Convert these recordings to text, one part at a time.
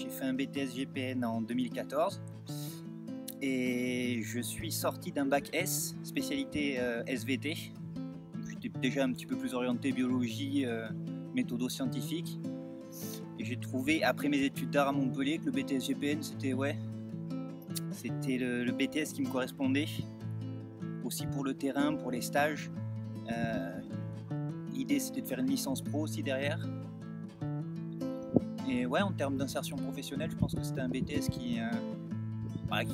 J'ai fait un BTS GPN en 2014 et je suis sorti d'un bac S, spécialité SVT. J'étais déjà un petit peu plus orienté biologie, méthodo-scientifique. Et j'ai trouvé, après mes études d'art à Montpellier, que le BTS GPN, c'était le BTS qui me correspondait. Aussi pour le terrain, pour les stages. L'idée, c'était de faire une licence pro aussi derrière. Et ouais, en termes d'insertion professionnelle, je pense que c'était un BTS qui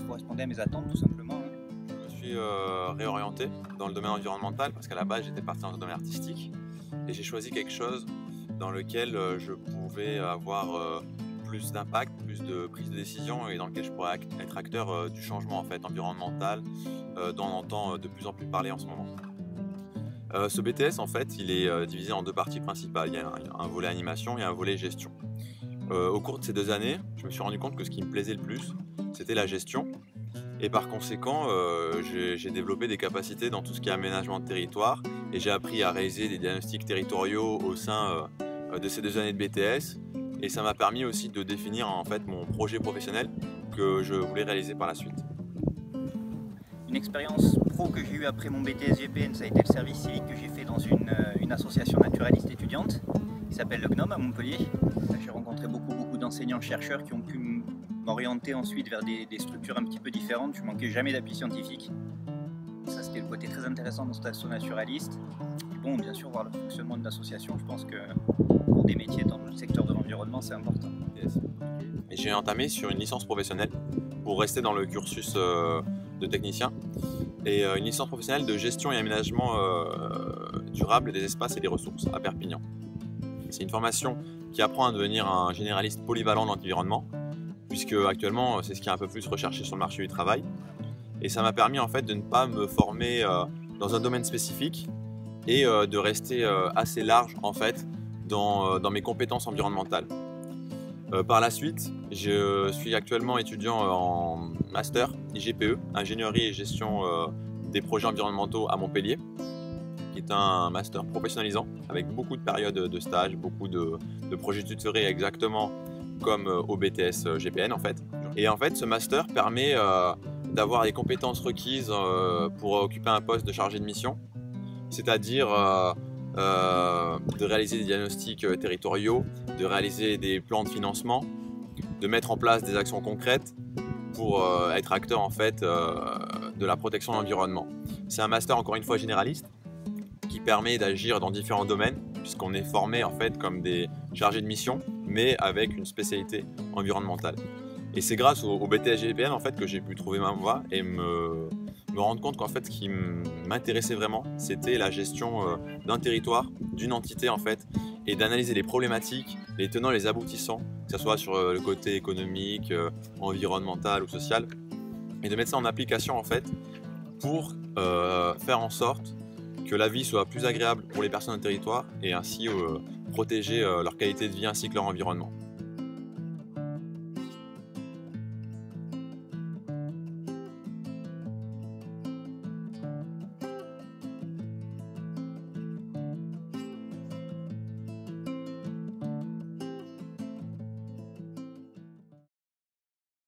correspondait à mes attentes, tout simplement. Je me suis réorienté dans le domaine environnemental parce qu'à la base, j'étais parti dans le domaine artistique et j'ai choisi quelque chose dans lequel je pouvais avoir plus d'impact, plus de prise de décision et dans lequel je pourrais être acteur du changement en fait, environnemental dont on entend de plus en plus parler en ce moment. Ce BTS, en fait, il est divisé en deux parties principales. Il y a un volet animation et un volet gestion. Au cours de ces 2 années, je me suis rendu compte que ce qui me plaisait le plus, c'était la gestion. Et par conséquent, j'ai développé des capacités dans tout ce qui est aménagement de territoire et j'ai appris à réaliser des diagnostics territoriaux au sein de ces 2 années de BTS. Et ça m'a permis aussi de définir en fait mon projet professionnel que je voulais réaliser par la suite. Une expérience pro que j'ai eue après mon BTS GPN, ça a été le service civique que j'ai fait dans une association naturaliste étudiante qui s'appelle le GNOME à Montpellier. J'ai rencontré beaucoup d'enseignants-chercheurs qui ont pu m'orienter ensuite vers des structures un petit peu différentes. Je ne manquais jamais d'appui scientifique. Ça, c'était le côté très intéressant dans cette association naturaliste. Et bon, bien sûr, voir le fonctionnement de l'association, je pense que pour des métiers dans le secteur de l'environnement, c'est important. Yes. Et j'ai entamé sur une licence professionnelle pour rester dans le cursus de technicien et une licence professionnelle de gestion et aménagement durable des espaces et des ressources à Perpignan. C'est une formation qui apprend à devenir un généraliste polyvalent de l'environnement, puisque actuellement c'est ce qui est un peu plus recherché sur le marché du travail. Et ça m'a permis en fait de ne pas me former dans un domaine spécifique et de rester assez large en fait dans mes compétences environnementales. Par la suite, je suis actuellement étudiant en master IGPE, ingénierie et gestion des projets environnementaux à Montpellier, qui est un master professionnalisant avec beaucoup de périodes de stage, beaucoup de projets tutorés exactement comme au BTS GPN en fait. Et en fait, ce master permet d'avoir les compétences requises pour occuper un poste de chargé de mission, c'est-à-dire de réaliser des diagnostics territoriaux, de réaliser des plans de financement, de mettre en place des actions concrètes pour être acteur en fait de la protection de l'environnement. C'est un master encore une fois généraliste qui permet d'agir dans différents domaines puisqu'on est formé en fait comme des chargés de mission mais avec une spécialité environnementale. Et c'est grâce au BTS GPN en fait que j'ai pu trouver ma voie et me rendre compte qu'en fait ce qui m'intéressait vraiment c'était la gestion d'un territoire, d'une entité en fait et d'analyser les problématiques, les tenants et les aboutissants, que ce soit sur le côté économique, environnemental ou social et de mettre ça en application en fait pour faire en sorte que la vie soit plus agréable pour les personnes du territoire et ainsi protéger leur qualité de vie ainsi que leur environnement.